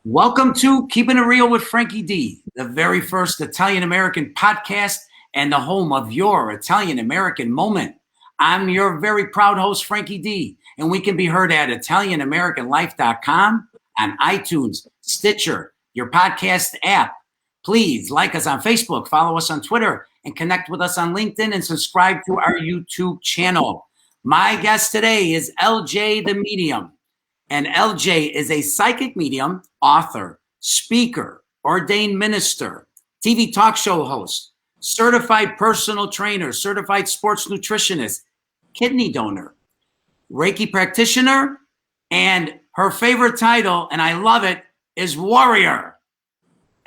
Welcome to Keeping It Real with Frankie D, the very first Italian-American podcast and the home of your Italian-American moment. I'm your very proud host, Frankie D, and we can be heard at ItalianAmericanLife.com, on iTunes, Stitcher, your podcast app. Please like us on Facebook, follow us on Twitter, and connect with us on LinkedIn and subscribe to our YouTube channel. My guest today is LJ the Medium. And LJ is a psychic medium, author, speaker, ordained minister, TV talk show host, certified personal trainer, certified sports nutritionist, kidney donor, Reiki practitioner, and her favorite title, and I love it, is warrior.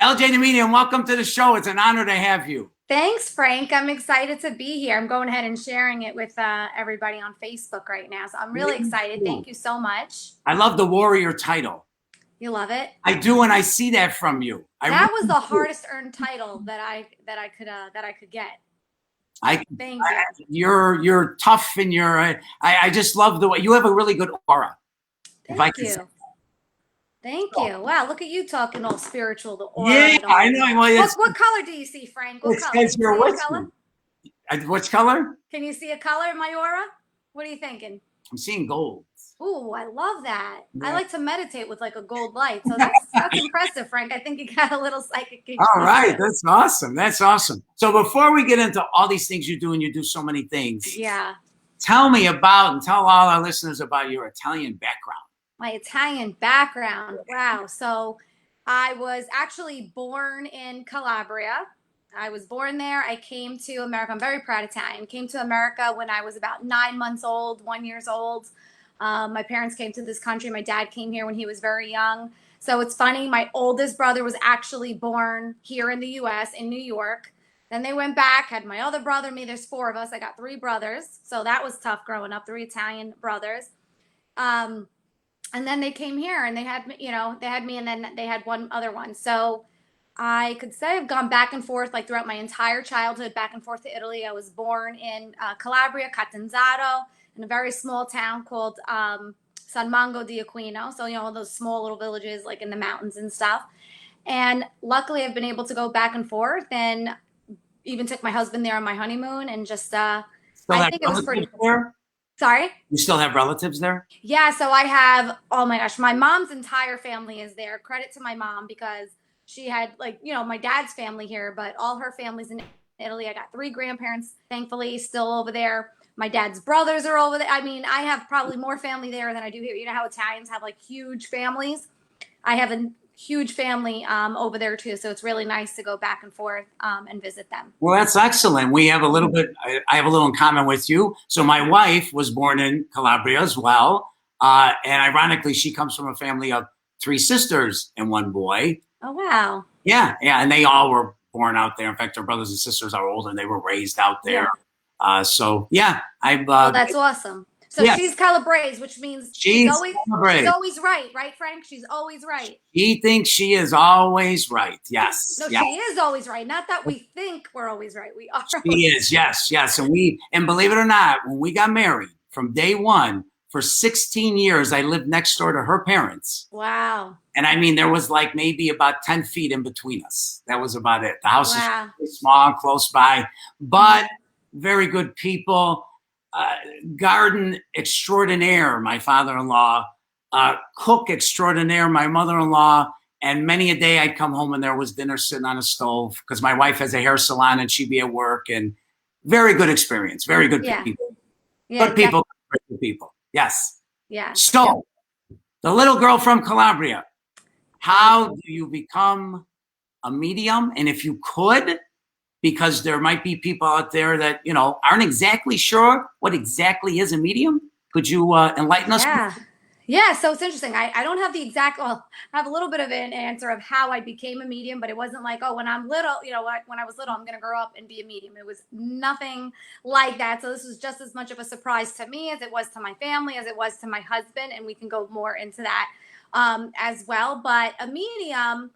LJ the Medium, welcome to the show. It's an honor to have you. Thanks, Frank. I'm excited to be here. I'm going ahead and sharing it with everybody on Facebook right now. So I'm really excited. Thank you so much. I love the warrior title. You love it? I do, and I see that from you. That was the hardest earned title that I could get. Thank you. You're tough, and I just love the way you have a really good aura. Thank you. Thank you. Wow, look at you talking all spiritual. The aura. Yeah, I know. Well, what color do you see, Frank? What color? It's your color? Which color? Can you see a color in my aura? What are you thinking? I'm seeing gold. Ooh, I love that. Yeah. I like to meditate with like a gold light. So that's impressive, Frank. I think you got a little psychic. All right. That's awesome. That's awesome. So before we get into all these things you do, and you do so many things. Yeah. Tell me about, and tell all our listeners about your Italian background. My Italian background. Wow. So I was actually born in Calabria. I was born there. I came to America. I'm very proud Italian. Came to America when I was about 9 months old, 1 year old. My parents came to this country. My dad came here when he was very young. So it's funny. My oldest brother was actually born here in the U.S., in New York. Then they went back, had my other brother, me. There's 4 of us. I got 3 brothers. So that was tough growing up, 3 Italian brothers. And then they came here and they had me, and then they had one other one. So I could say I've gone back and forth like throughout my entire childhood, back and forth to Italy. I was born in Calabria, Catanzaro, in a very small town called San Mango di Aquino. So, those small little villages like in the mountains and stuff. And luckily I've been able to go back and forth and even took my husband there on my honeymoon and just, I think it was pretty cool. Sorry? You still have relatives there? Yeah, so I have, oh my gosh, my mom's entire family is there. Credit to my mom because she had my dad's family here, but all her family's in Italy. I got 3 grandparents, thankfully, still over there. My dad's brothers are over there. I mean, I have probably more family there than I do here. You know how Italians have like huge families? I have a huge family over there too. So it's really nice to go back and forth and visit them. Well, that's excellent. We have a little bit, I have a little in common with you. So my wife was born in Calabria as well. And ironically, she comes from a family of 3 sisters and 1 boy. Oh, wow. Yeah. And they all were born out there. In fact, their brothers and sisters are older and they were raised out there. Yeah. That's awesome. So yeah. She's Calabrese, which means she's always right, Frank? She's always right. She thinks she is always right. Yes. No, yes. She is always right. Not that we think we're always right. We are. She is. Yes. And believe it or not, when we got married from day one, for 16 years, I lived next door to her parents. Wow. And I mean, there was like maybe about 10 feet in between us. That was about it. The house is really small, close by, but very good people. Garden extraordinaire, my father-in-law, cook extraordinaire, my mother-in-law, and many a day I'd come home and there was dinner sitting on a stove because my wife has a hair salon and she'd be at work, and very good experience, very good people. Yeah, good people, good people. Yes. Yeah. So, the little girl from Calabria, how do you become a medium? And if you could, because there might be people out there that, aren't exactly sure what exactly is a medium. Could you enlighten us? Yeah. So it's interesting. I don't have the exact, I have a little bit of an answer of how I became a medium, but it wasn't like, when I'm little, when I was little, I'm going to grow up and be a medium. It was nothing like that. So this was just as much of a surprise to me as it was to my family, as it was to my husband. And we can go more into that. as well. But a medium,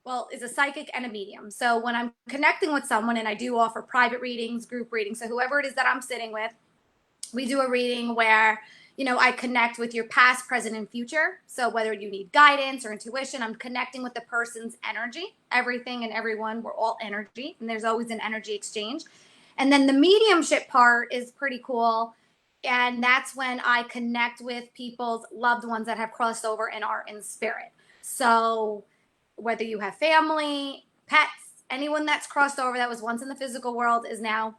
well, is a psychic and a medium. So when I'm connecting with someone, and I do offer private readings, group readings, so whoever it is that I'm sitting with, we do a reading where, I connect with your past, present, and future. So whether you need guidance or intuition, I'm connecting with the person's energy. Everything and everyone, we're all energy, and there's always an energy exchange. And then the mediumship part is pretty cool. And that's when I connect with people's loved ones that have crossed over and are in spirit. So whether you have family, pets, anyone that's crossed over that was once in the physical world is now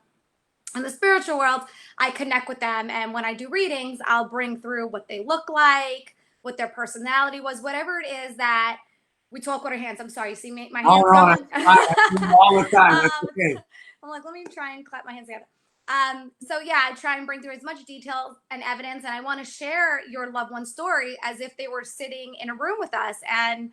in the spiritual world, I connect with them. And when I do readings, I'll bring through what they look like, what their personality was, whatever it is that we talk with our hands. I'm sorry, you see my hands Oh, no, going? I do all the time. That's okay. I'm like, let me try and clap my hands together. So yeah, I try and bring through as much detail and evidence, and I want to share your loved one's story as if they were sitting in a room with us, and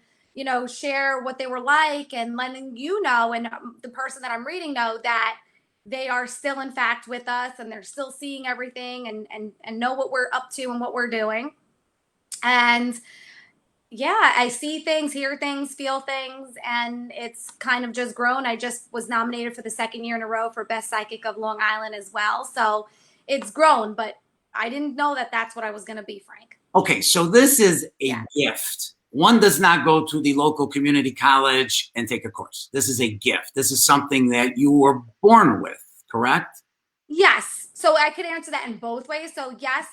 share what they were like, and letting you know, and the person that I'm reading know that they are still in fact with us, and they're still seeing everything, and know what we're up to and what we're doing. And yeah, I see things, hear things, feel things, and it's kind of just grown. I just was nominated for the second year in a row for Best Psychic of Long Island as well. So it's grown, but I didn't know that that's what I was going to be, Frank. Okay, so this is a gift. One does not go to the local community college and take a course. This is a gift. This is something that you were born with, correct? Yes. So I could answer that in both ways. So yes,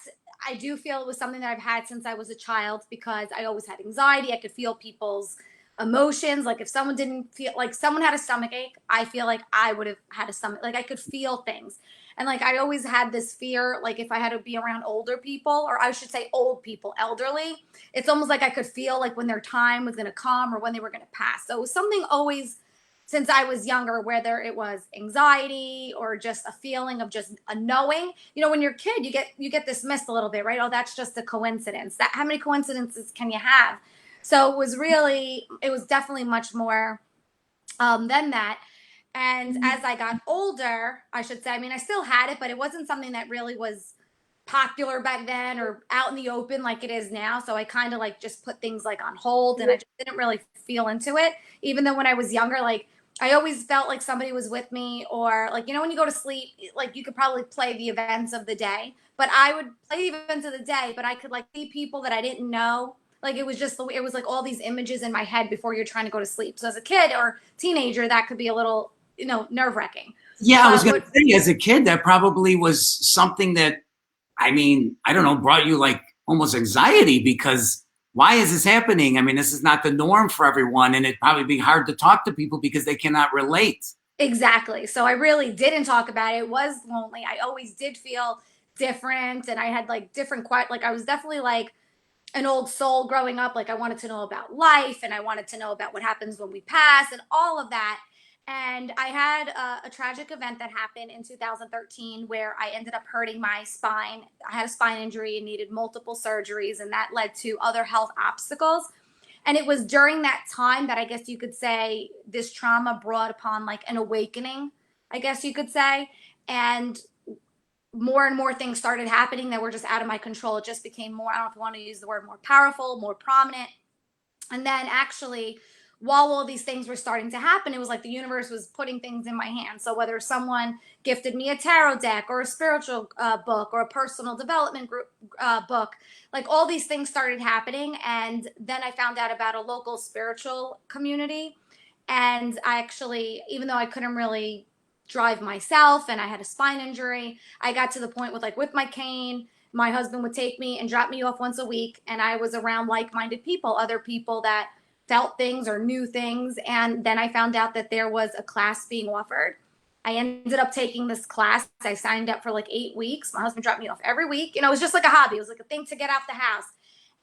I do feel it was something that I've had since I was a child, because I always had anxiety. I could feel people's emotions. Like if someone didn't feel like someone had a stomach ache, I feel like I would have had a stomach, like I could feel things. And like I always had this fear, like if I had to be around older people, or I should say old people, elderly, it's almost like I could feel like when their time was going to come or when they were going to pass. So it was something always since I was younger, whether it was anxiety or just a feeling of just a knowing. When you're a kid, you get dismissed a little bit, right? Oh, that's just a coincidence. That how many coincidences can you have? So it was definitely much more than that. And as I got older, I should say, I mean, I still had it, but it wasn't something that really was popular back then or out in the open like it is now. So I kind of like just put things like on hold, and I just didn't really feel into it. Even though when I was younger, like I always felt like somebody was with me, or like, when you go to sleep, like you could probably play the events of the day, but I would play the events of the day, but I could like see people that I didn't know. Like it was like all these images in my head before you're trying to go to sleep. So as a kid or teenager, that could be a little, nerve wracking. Yeah, I was going to say, as a kid, that probably was something that, I mean, I don't know, brought you like almost anxiety, because why is this happening? I mean, this is not the norm for everyone, and it'd probably be hard to talk to people because they cannot relate. Exactly. So I really didn't talk about it. It was lonely. I always did feel different, and I had like different like I was definitely like an old soul growing up. Like I wanted to know about life, and I wanted to know about what happens when we pass and all of that. And I had a tragic event that happened in 2013 where I ended up hurting my spine. I had a spine injury and needed multiple surgeries, and that led to other health obstacles. And it was during that time that I guess you could say this trauma brought upon like an awakening, I guess you could say. And more things started happening that were just out of my control. It just became more, I don't know if you want to use the word more powerful, more prominent. And then actually, while all these things were starting to happen, it was like the universe was putting things in my hands. So whether someone gifted me a tarot deck or a spiritual book or a personal development group book, like all these things started happening. And then I found out about a local spiritual community. And I actually, even though I couldn't really drive myself and I had a spine injury, I got to the point with my cane, my husband would take me and drop me off once a week. And I was around like-minded people, other people that felt things or knew things. And then I found out that there was a class being offered. I ended up taking this class. I signed up for like 8 weeks. My husband dropped me off every week. It was just like a hobby. It was like a thing to get out the house.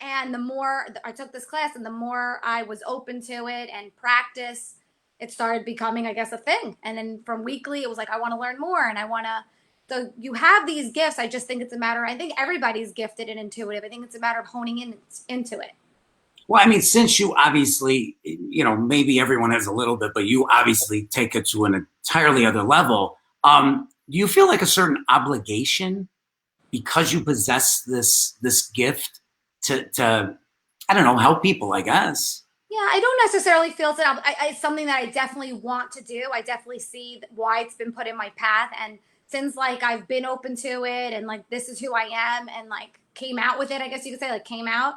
And the more I took this class and the more I was open to it and practice, it started becoming, I guess, a thing. And then from weekly, it was like, I want to learn more and I want to. So you have these gifts. I just think it's a matter, I think everybody's gifted and intuitive. I think it's a matter of honing into it. Well, I mean, since you obviously, maybe everyone has a little bit, but you obviously take it to an entirely other level. Do you feel like a certain obligation because you possess this gift to I don't know, help people, I guess. Yeah, I don't necessarily feel it's something that I definitely want to do. I definitely see why it's been put in my path. And since like I've been open to it and like this is who I am and like came out with it, I guess you could say like came out,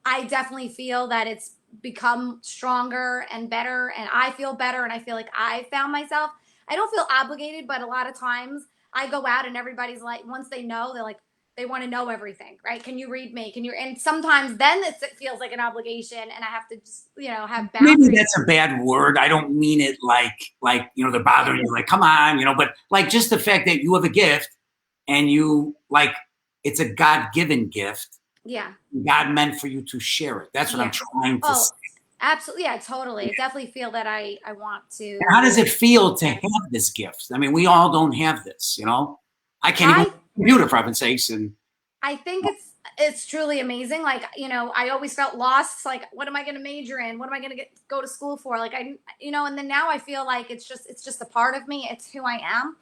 I definitely feel that it's become stronger and better. And I feel better. And I feel like I found myself. I don't feel obligated, but a lot of times I go out and everybody's like, once they know, they're like, they want to know everything, right? Can you read me? Can you? And sometimes then it feels like an obligation, and I have to just, have Maybe boundaries. that's a bad word. I don't mean it like they're bothering you, like, come on, but like just the fact that you have a gift and you like it's a God-given gift. Yeah. God meant for you to share it. That's what I'm trying to say. Absolutely. Yeah, totally. I definitely feel that I want to. And how does it feel to have this gift? I mean, we all don't have this, I can't even computer for heaven's sakes. And I think it's truly amazing. Like, I always felt lost. Like, what am I going to major in? What am I going to go to school for? Like, and then now I feel like it's just a part of me. It's who I am.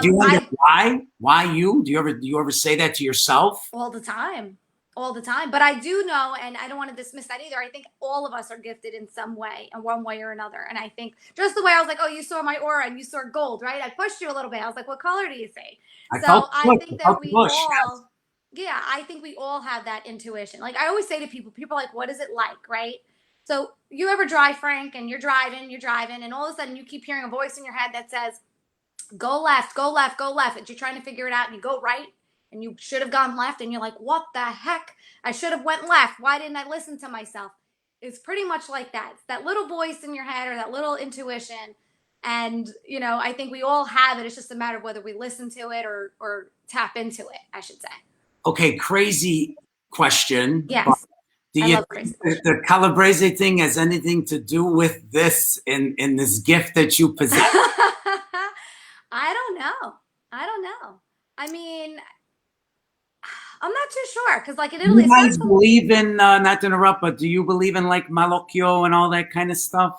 Do you wonder why? Why you? Do you ever say that to yourself? All the time. All the time. But I do know, and I don't want to dismiss that either. I think all of us are gifted in some way, in one way or another. And I think just the way I was like, oh, you saw my aura and you saw gold, right? I pushed you a little bit. I was like, what color do you see? I think that we all, yeah, I think we all have that intuition. Like I always say to people are like, what is it like, right? So you ever drive, Frank, and you're driving, and all of a sudden you keep hearing a voice in your head that says, go left, go left, go left. And you're trying to figure it out and you go right and you should have gone left and you're like, what the heck? I should have went left. Why didn't I listen to myself? It's pretty much like that. It's that little voice in your head or that little intuition. And, I think we all have it. It's just a matter of whether we listen to it or tap into it, I should say. Okay, crazy question. Yes. Do you think the Calabrese thing has anything to do with this in this gift that you possess? I don't know. I mean, I'm not too sure because, like in Italy, you guys believe in not to interrupt, but do you believe in like malocchio and all that kind of stuff?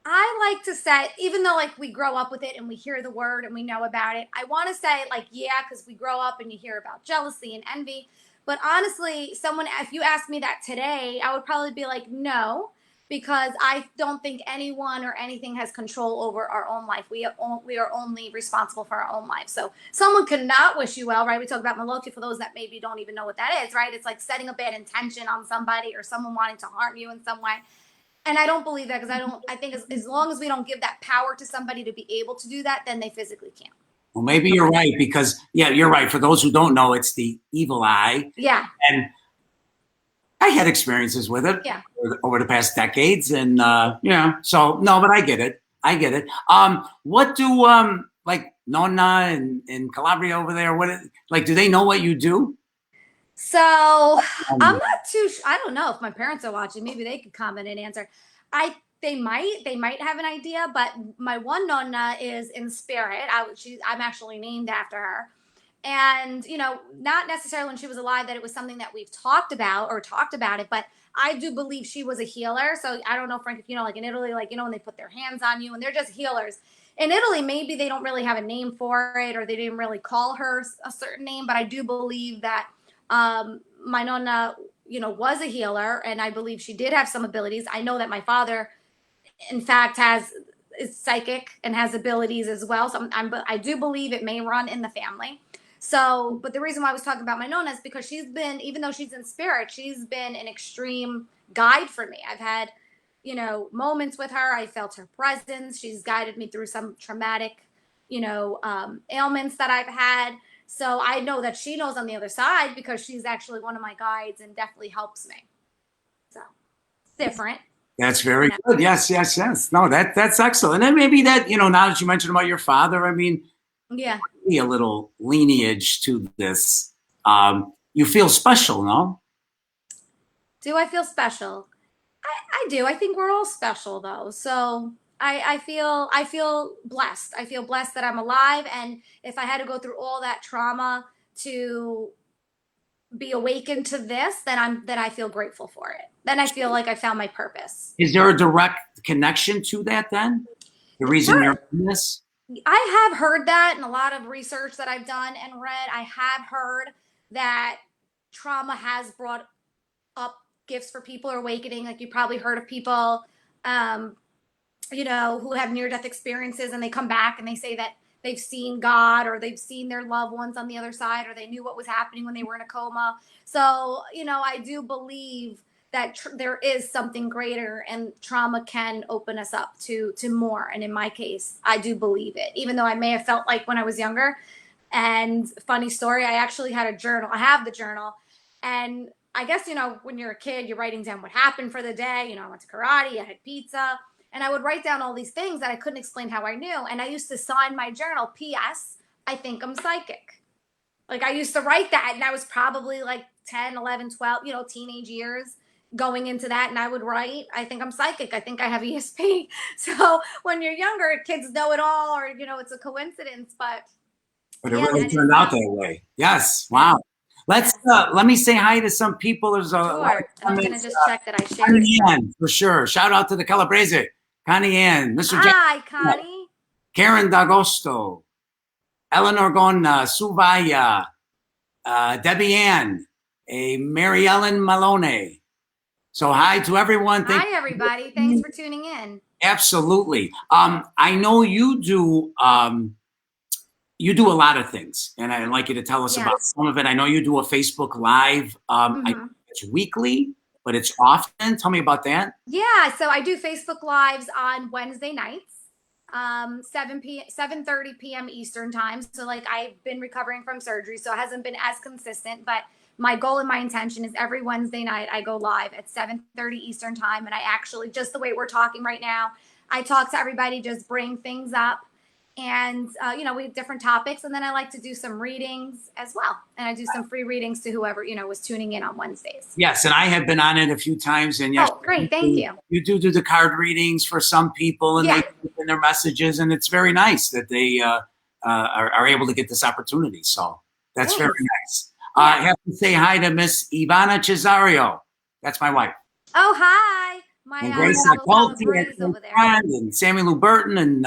I like to say, even though like we grow up with it and we hear the word and we know about it, I want to say like yeah, because we grow up and you hear about jealousy and envy. But honestly, if you asked me that today, I would probably be like no, because I don't think anyone or anything has control over our own life. We are only responsible for our own life. So someone could not wish you well, right? We talk about malocchio for those that maybe don't even know what that is, right? It's like setting a bad intention on somebody or someone wanting to harm you in some way. And I don't believe that because I think as long as we don't give that power to somebody to be able to do that, then they physically can't. Well, maybe you're right because, yeah, you're right. For those who don't know, it's the evil eye. Yeah. And I had experiences with it over the past decades. And, so no, but I get it. What do, like Nonna and Calabria over there, do they know what you do? So I'm not I don't know if my parents are watching. Maybe they could comment and answer. They might have an idea, but my one nonna is in spirit. I'm actually named after her. And, not necessarily when she was alive that it was something that we've talked about it, but I do believe she was a healer. So I don't know, Frank, if like in Italy, like, when they put their hands on you and they're just healers. In Italy, maybe they don't really have a name for it or they didn't really call her a certain name, but I do believe that my nonna, was a healer, and I believe she did have some abilities. I know that my father, in fact, is psychic and has abilities as well. So I do believe it may run in the family. So, but the reason why I was talking about my nonna is because she's been, even though she's in spirit, she's been an extreme guide for me. I've had, moments with her. I felt her presence. She's guided me through some traumatic, ailments that I've had. So I know that she knows on the other side because she's actually one of my guides and definitely helps me. So it's different. That's very good. Yes. No, that's excellent. And maybe that, now that you mentioned about your father, I mean, yeah, a little lineage to this. You feel special, no? Do I feel special? I do. I think we're all special though. So I feel blessed. I feel blessed that I'm alive. And if I had to go through all that trauma to be awakened to this, then I feel grateful for it. Then I feel like I found my purpose. Is there a direct connection to that then? The reason you're in this? I have heard that in a lot of research that I've done and read. I have heard that trauma has brought up gifts for people or awakening. Like you probably heard of people, who have near-death experiences and they come back and they say that they've seen God or they've seen their loved ones on the other side or they knew what was happening when they were in a coma. So, I do believe that there is something greater and trauma can open us up to more. And in my case, I do believe it, even though I may have felt like when I was younger. And funny story, I actually had a journal. I have the journal. And I guess, when you're a kid, you're writing down what happened for the day. I went to karate, I had pizza, and I would write down all these things that I couldn't explain how I knew. And I used to sign my journal, P.S. I think I'm psychic. Like I used to write that, and I was probably like 10, 11, 12, teenage years going into that. And I would write, I think I'm psychic. I think I have ESP. So when you're younger, kids know it all, or, it's a coincidence. But it really turned out that way. Yes. Wow. Let me say hi to some people. There's a sure. I'm going to just check that I shared Connie Ann, for sure. Shout out to the Calabrese. Connie Ann, Mr. Hi, Connie. Karen D'Agosto, Eleanor Gonna, Suvaya, Debbie Ann, Mary Ellen Malone. So hi to everyone. Hi, everybody. Thanks for tuning in. Absolutely. I know you do. You do a lot of things, and I'd like you to tell us about some of it. I know you do a Facebook Live. It's weekly, but it's often. Tell me about that. Yeah, so I do Facebook Lives on Wednesday nights, 7:30 p.m. Eastern time. So like I've been recovering from surgery, so it hasn't been as consistent, but my goal and my intention is every Wednesday night I go live at 7:30 Eastern time, and I actually, just the way we're talking right now, I talk to everybody, just bring things up. And, we have different topics. And then I like to do some readings as well. And I do some free readings to whoever, was tuning in on Wednesdays. Yes. And I have been on it a few times. And yes, great. Thank you. You do the card readings for some people and they put in their messages. And it's very nice that they are able to get this opportunity. So that's very nice. I have to say hi to Miss Ivana Cesario. That's my wife. Oh, hi. My Grace over there. And Sammy Lou Burton and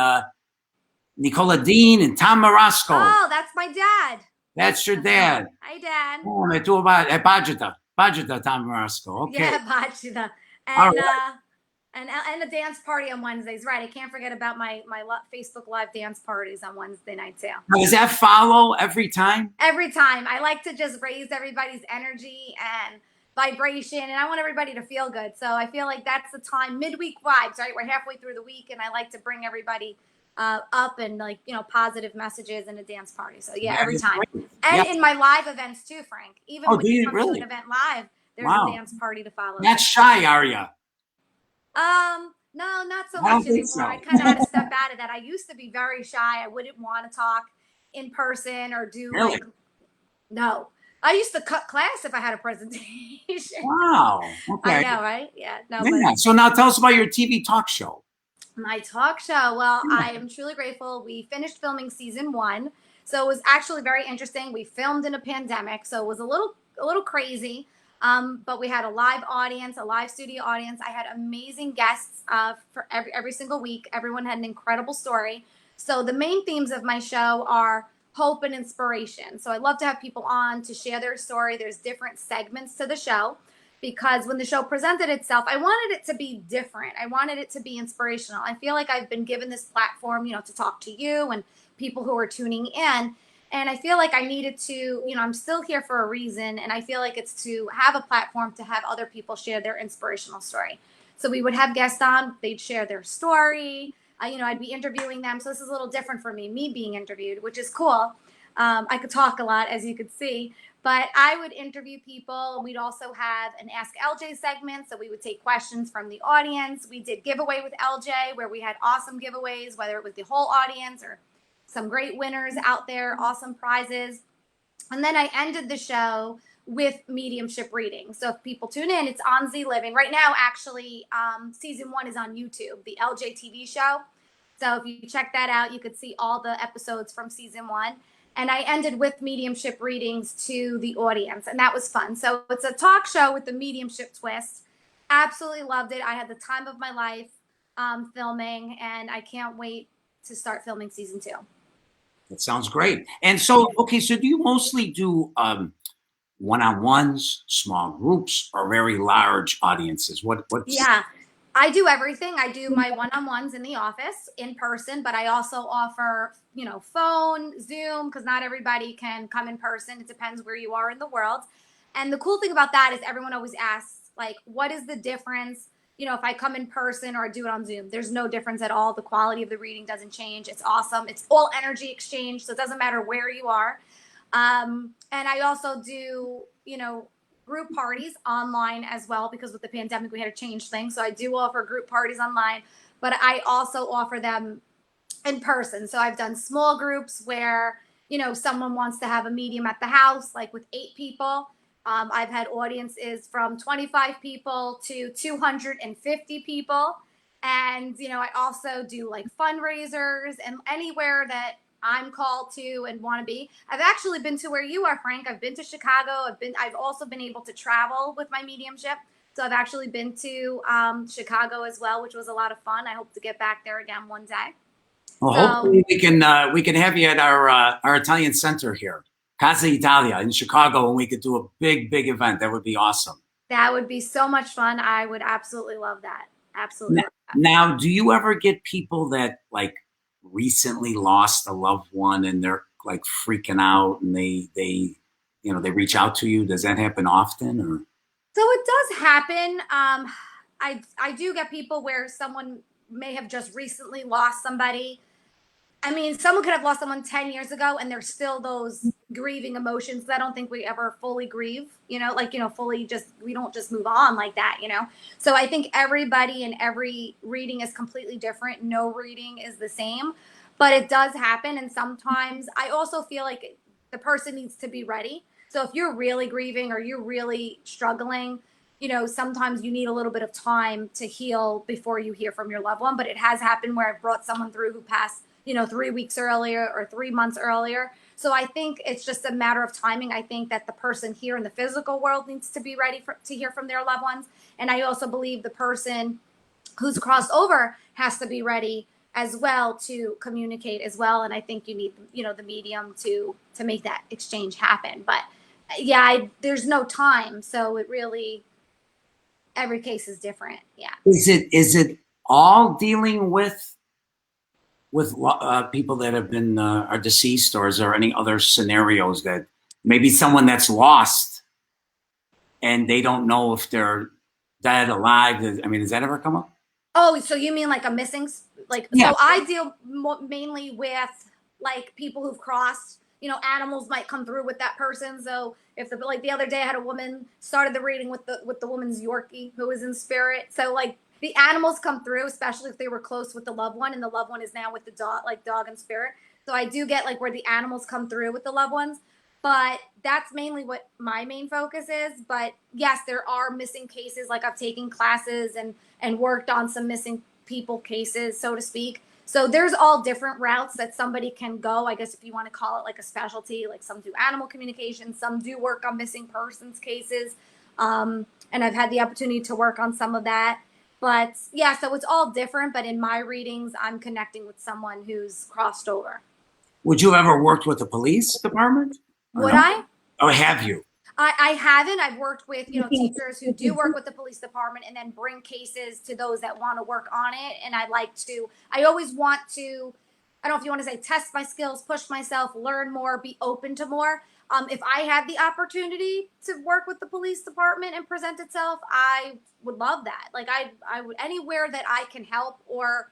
Nicola Dean and Tom Marasco. Oh, that's my dad. That's your dad. Hi, Dad. Oh, me tu Bajita, Tom Marasco. Okay. Yeah, Bajita. And and a dance party on Wednesdays. Right. I can't forget about my Facebook Live dance parties on Wednesday night too. Now, does that follow every time? Every time. I like to just raise everybody's energy and vibration, and I want everybody to feel good. So I feel like that's the time, midweek vibes, right? We're halfway through the week, and I like to bring everybody up and positive messages in a dance party. So every time. And in my live events too, Frank. Even when you come to an event live, there's a dance party to follow. Not shy, are you? No, not so much anymore. So. I kind of had to step out of that. I used to be very shy. I wouldn't want to talk in person or do no. I used to cut class if I had a presentation. Wow. Okay. I know, right? Yeah. No. Yeah. So now tell us about your TV talk show. My talk show. Well, I am truly grateful. We finished filming season 1. So it was actually very interesting. We filmed in a pandemic, so it was a little crazy. But we had a live audience, a live studio audience. I had amazing guests for every single week. Everyone had an incredible story. So the main themes of my show are hope and inspiration. So I love to have people on to share their story. There's different segments to the show, because when the show presented itself, I wanted it to be different. I wanted it to be inspirational. I feel like I've been given this platform, to talk to you and people who are tuning in. And I feel like I needed to, I'm still here for a reason. And I feel like it's to have a platform to have other people share their inspirational story. So we would have guests on, they'd share their story. I'd be interviewing them. So this is a little different for me being interviewed, which is cool. I could talk a lot, as you could see. But I would interview people. We'd also have an Ask LJ segment. So we would take questions from the audience. We did giveaway with LJ, where we had awesome giveaways, whether it was the whole audience or some great winners out there, awesome prizes. And then I ended the show with mediumship reading. So if people tune in, it's on Z Living. Right now, actually, season 1 is on YouTube, the LJ TV show. So if you check that out, you could see all the episodes from season 1. And I ended with mediumship readings to the audience, and that was fun. So it's a talk show with the mediumship twist. Absolutely loved it. I had the time of my life filming, and I can't wait to start filming season 2. That sounds great. And so, okay, so do you mostly do one-on-ones, small groups, or very large audiences? What's Yeah, I do everything. I do my one-on-ones in the office in person, but I also offer, phone, Zoom, because not everybody can come in person. It depends where you are in the world. And the cool thing about that is everyone always asks, like, what is the difference? If I come in person or I do it on Zoom, there's no difference at all. The quality of the reading doesn't change. It's awesome. It's all energy exchange, so it doesn't matter where you are. And I also do, group parties online as well, because with the pandemic we had to change things. So I do offer group parties online, but I also offer them in person. So I've done small groups where, someone wants to have a medium at the house, like with 8 people. I've had audiences from 25 people to 250 people. And, I also do like fundraisers and anywhere that I'm called to and want to be. I've actually been to where you are, Frank. I've been to Chicago. I've also been able to travel with my mediumship. So I've actually been to Chicago as well, which was a lot of fun. I hope to get back there again one day. Well, So hopefully we can have you at our Italian center here, Casa Italia in Chicago, and we could do a big event. That would be awesome. that would be so much fun. I would absolutely love that. Absolutely Now, love that. now, do you ever get people that like recently lost a loved one and they're like freaking out and they reach out to you? Does that happen often or? So it does happen. I do get people where someone may have just recently lost somebody. I mean, someone could have lost someone 10 years ago and there's still those grieving emotions. I don't think we ever fully grieve, fully we don't just move on like that. So I think everybody and every reading is completely different. No reading is the same, but it does happen. And sometimes I also feel like the person needs to be ready. So if you're really grieving or you're really struggling, sometimes you need a little bit of time to heal before you hear from your loved one. But it has happened where I've brought someone through who passed 3 weeks earlier or 3 months earlier. So I think it's just a matter of timing. I think that the person here in the physical world needs to be ready to hear from their loved ones. And I also believe the person who's crossed over has to be ready as well to communicate as well. And I think you need, the medium to make that exchange happen. But yeah, there's no time. So it really, every case is different. Yeah. Is it all dealing with people that have been are deceased, or is there any other scenarios that maybe someone that's lost and they don't know if they're dead, alive? I mean, does that ever come up? Oh, so you mean like a missing, like, Yeah. so I deal mainly with like people who've crossed, animals might come through with that person. So if the other day I had a woman started the reading with the woman's Yorkie who was in spirit. So like the animals come through, especially if they were close with the loved one and the loved one is now with the dog, like dog and spirit. So I do get like where the animals come through with the loved ones, but that's mainly what my main focus is. But yes, there are missing cases. Like I've taken classes and worked on some missing people cases, so to speak. So there's all different routes that somebody can go. I guess if you want to call it like a specialty, like some do animal communication, some do work on missing persons cases. And I've had the opportunity to work on some of that. But yeah, so it's all different. But in my readings, I'm connecting with someone who's crossed over. Would you ever worked with the police department or Would no? I? Or have you? I haven't. I've worked with, teachers who do work with the police department and then bring cases to those that want to work on it. And I always want to, I don't know if you want to say test my skills, push myself, learn more, be open to more. If I had the opportunity to work with the police department and present itself, I would love that. Like I would, anywhere that I can help or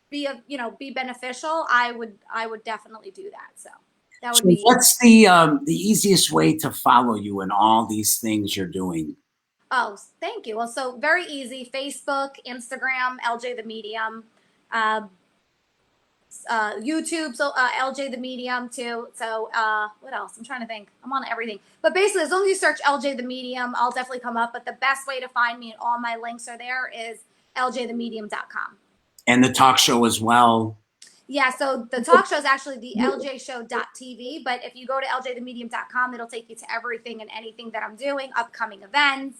be beneficial, I would definitely do that. So that would So be. what's the easiest way to follow you in all these things you're doing? Oh, thank you. Well, so very easy. Facebook, Instagram, LJ the Medium, uh, YouTube, so LJ the Medium too. So what else? I'm trying to think. I'm on everything. But basically, as long as you search LJ the Medium, I'll definitely come up. But the best way to find me and all my links are there is ljthemedium.com. And the talk show as well. Yeah, so the talk show is actually the ljshow.tv, but if you go to ljthemedium.com, it'll take you to everything and anything that I'm doing, upcoming events,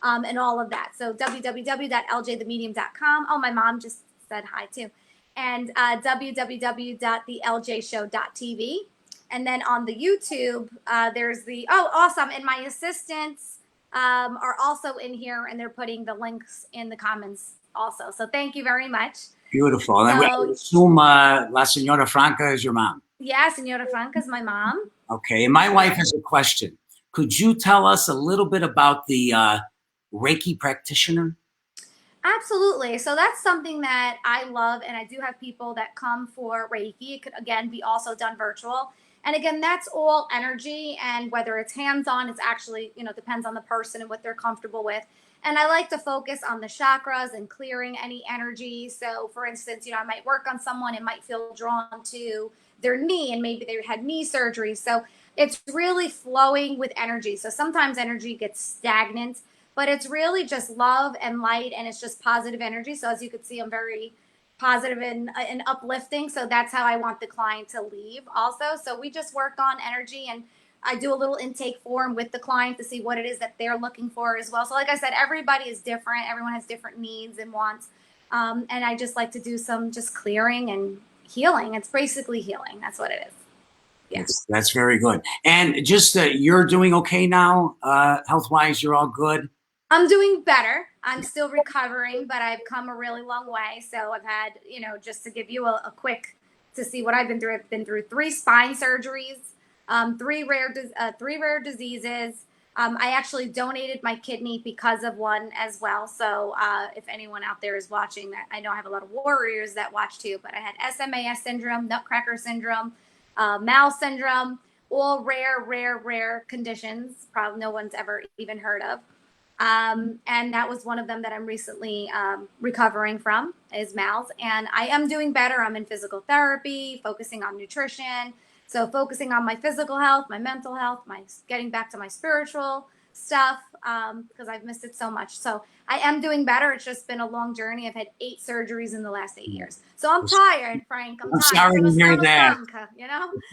and all of that. So www.ljthemedium.com. Oh, my mom just said hi too. And www.theljshow.tv. And then on the YouTube, there's awesome. And my assistants are also in here, and they're putting the links in the comments also. So thank you very much. Beautiful. And I assume La Senora Franca is your mom. Yeah, Senora Franca is my mom. Okay. And my wife has a question. Could you tell us a little bit about the Reiki practitioner? Absolutely. So that's something that I love. And I do have people that come for Reiki. It could, again, be also done virtual. And again, that's all energy. And whether it's hands-on, it's actually, depends on the person and what they're comfortable with. And I like to focus on the chakras and clearing any energy. So for instance, I might work on someone and might feel drawn to their knee, and maybe they had knee surgery. So it's really flowing with energy. So sometimes energy gets stagnant, but it's really just love and light, and it's just positive energy. So as you can see, I'm very positive and uplifting. So that's how I want the client to leave also. So we just work on energy, and I do a little intake form with the client to see what it is that they're looking for as well. So like I said, everybody is different. Everyone has different needs and wants. And I just like to do some just clearing and healing. It's basically healing. That's what it is. Yes, that's very good. And just you're doing okay now, health-wise, you're all good? I'm doing better. I'm still recovering, but I've come a really long way. So I've had, just to give you a quick to see what I've been through. I've been through 3 spine surgeries, 3 rare diseases. I actually donated my kidney because of one as well. So if anyone out there is watching that, I know I have a lot of warriors that watch too, but I had SMAS syndrome, Nutcracker syndrome, Mal syndrome, all rare conditions. Probably no one's ever even heard of. And that was one of them that I'm recently recovering from, is Mal's. And I am doing better. I'm in physical therapy, focusing on nutrition. So focusing on my physical health, my mental health, my getting back to my spiritual stuff, because I've missed it so much. So I am doing better. It's just been a long journey. I've had 8 surgeries in the last 8 years. So I'm tired, Frank. I'm tired. Sorry to hear that.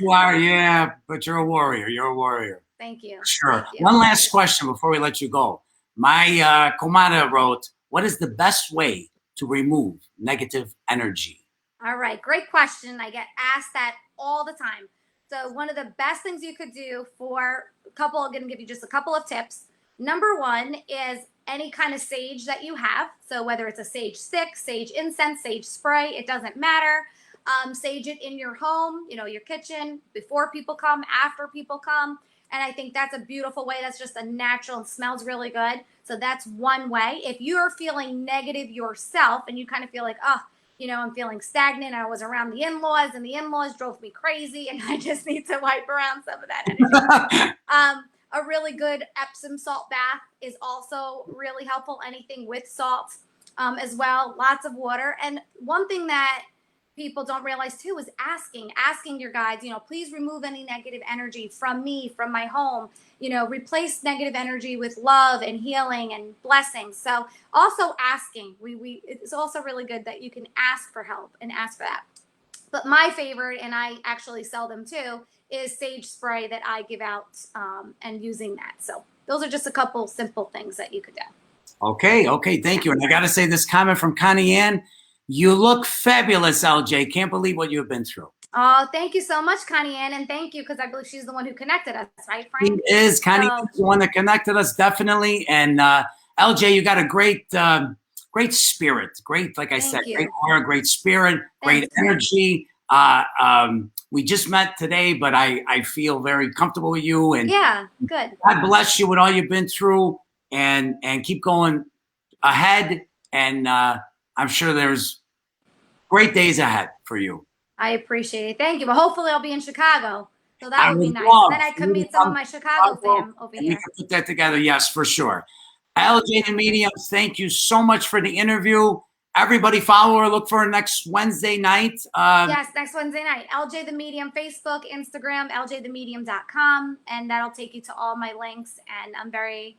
You are, yeah, but you're a warrior. You're a warrior. Thank you. Sure. Thank you. One last question before we let you go. My comadre wrote, what is the best way to remove negative energy? All right. Great question. I get asked that all the time. So one of the best things you could do for I'm going to give you just a couple of tips. Number 1 is any kind of sage that you have. So whether it's a sage stick, sage incense, sage spray, it doesn't matter. Sage it in your home, your kitchen, before people come, after people come. And I think that's a beautiful way. That's just a natural and smells really good. So that's one way. If you're feeling negative yourself and you kind of feel like, I'm feeling stagnant. I was around the in-laws and the in-laws drove me crazy and I just need to wipe around some of that energy. A really good Epsom salt bath is also really helpful. Anything with salt as well. Lots of water. And one thing that people don't realize too is asking your guides, please remove any negative energy from me, from my home, replace negative energy with love and healing and blessings. So also asking, it's also really good that you can ask for help and ask for that. But my favorite, and I actually sell them too, is sage spray that I give out and using that. So those are just a couple simple things that you could do. Okay. Thank you. And I got to say this comment from Connie Ann. You look fabulous, LJ. Can't believe what you've been through. Oh, thank you so much, Connie Ann. And thank you, because I believe she's the one who connected us, right, Frank? She is. Connie is the one that connected us, definitely. And LJ, you got a great spirit. Great, like I said, great aura, great spirit, great energy. We just met today, but I feel very comfortable with you. And yeah, good. God bless you with all you've been through, and keep going ahead. And I'm sure there's great days ahead for you. I appreciate it. Thank you. But hopefully I'll be in Chicago. So that would be nice. Then I could meet some of my Chicago fam over here. We can put that together. Yes, for sure. LJ the Medium, thank you so much for the interview. Everybody follow her. Look for her next Wednesday night. Yes, next Wednesday night. LJ the Medium, Facebook, Instagram, ljthemedium.com. And that'll take you to all my links. And I'm very,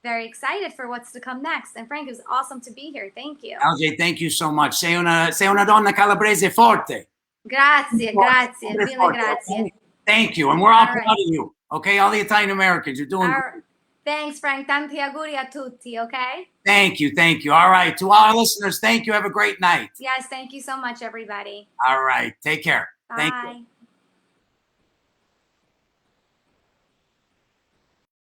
very excited for what's to come next. And Frank, it was awesome to be here. Thank you. LJ, thank you so much. Sei una donna calabrese forte. Grazie. Mille grazie. Thank you. And we're all proud of you. Okay, all the Italian Americans, you're doing good. Thanks, Frank. Tanti auguri a tutti, okay? Thank you. All right. To all our listeners, thank you. Have a great night. Yes, thank you so much, everybody. All right. Take care. Bye. Thank you.